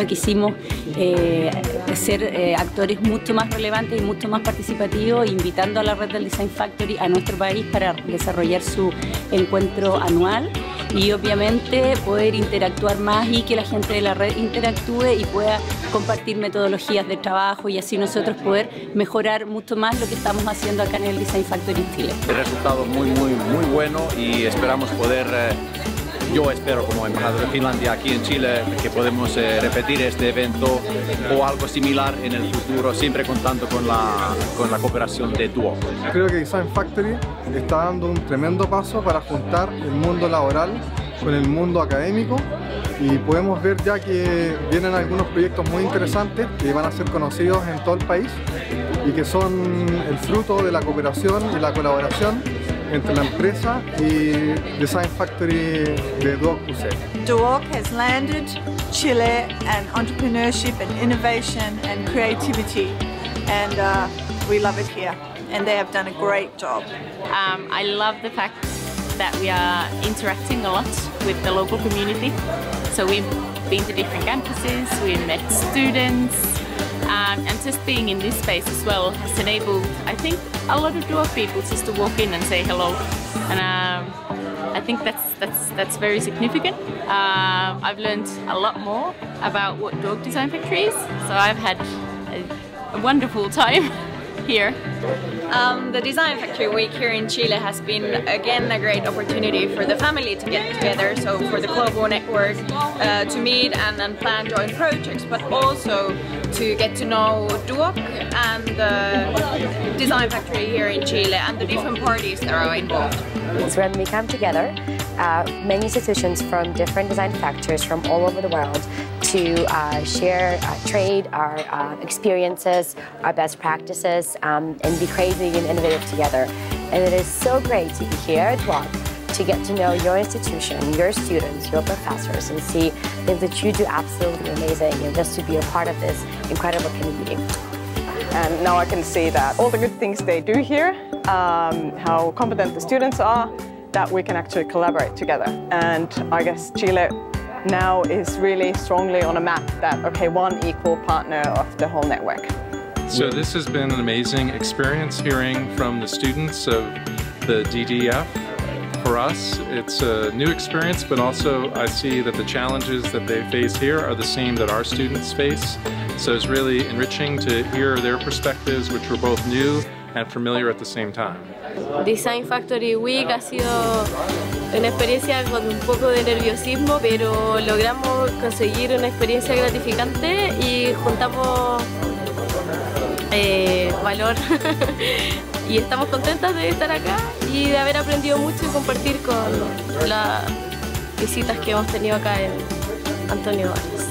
año quisimos ser actores mucho más relevantes y mucho más participativos, invitando a la red del Design Factory a nuestro país para desarrollar su encuentro anual y obviamente poder interactuar más y que la gente de la red interactúe y pueda compartir metodologías de trabajo y así nosotros poder mejorar mucho más lo que estamos haciendo acá en el Design Factory en Chile. El resultado muy bueno y esperamos poder, yo espero como embajador de Finlandia aquí en Chile, que podemos repetir este evento o algo similar en el futuro, siempre contando con la cooperación de Duoc. Creo que Design Factory está dando un tremendo paso para juntar el mundo laboral con el mundo académico y podemos ver ya que vienen algunos proyectos muy interesantes que van a ser conocidos en todo el país y que son el fruto de la cooperación y la colaboración entre la empresa y Design Factory de Duoc UC. Duoc has landed Chile and entrepreneurship and innovation and creativity, and we love it here, and they have done a great job. I love the fact that we are interacting a lot with the local community. So we've been to different campuses, we've met students, and just being in this space as well has enabled, I think, a lot of Duoc people just to walk in and say hello. And I think that's very significant. I've learned a lot more about what Duoc Design Factory is, so I've had a wonderful time here. The Design Factory Week here in Chile has been again a great opportunity for the family to get together, so for the global network to meet and plan joint projects, but also to get to know Duoc and the Design Factory here in Chile and the different parties that are involved. It's when we come together, many institutions from different design factories from all over the world to share, trade our experiences, our best practices, and be crazy and innovative together. And it is so great to be here at Duoc to get to know your institution, your students, your professors, and see things that you do absolutely amazing, and just to be a part of this incredible community. And now I can see that all the good things they do here, how competent the students are, that we can actually collaborate together. And I guess Chile now is really strongly on a map that, okay, one equal partner of the whole network. So this has been an amazing experience hearing from the students of the DDF. For us, it's a new experience, but also I see that the challenges that they face here are the same that our students face. So it's really enriching to hear their perspectives, which were both new and familiar at the same time. Design Factory Week ha sido una experiencia con un poco de nerviosismo, pero logramos conseguir una experiencia gratificante y juntamos valor y estamos contentas de estar acá y de haber aprendido mucho y compartir con las visitas que hemos tenido acá en Antonio Varas.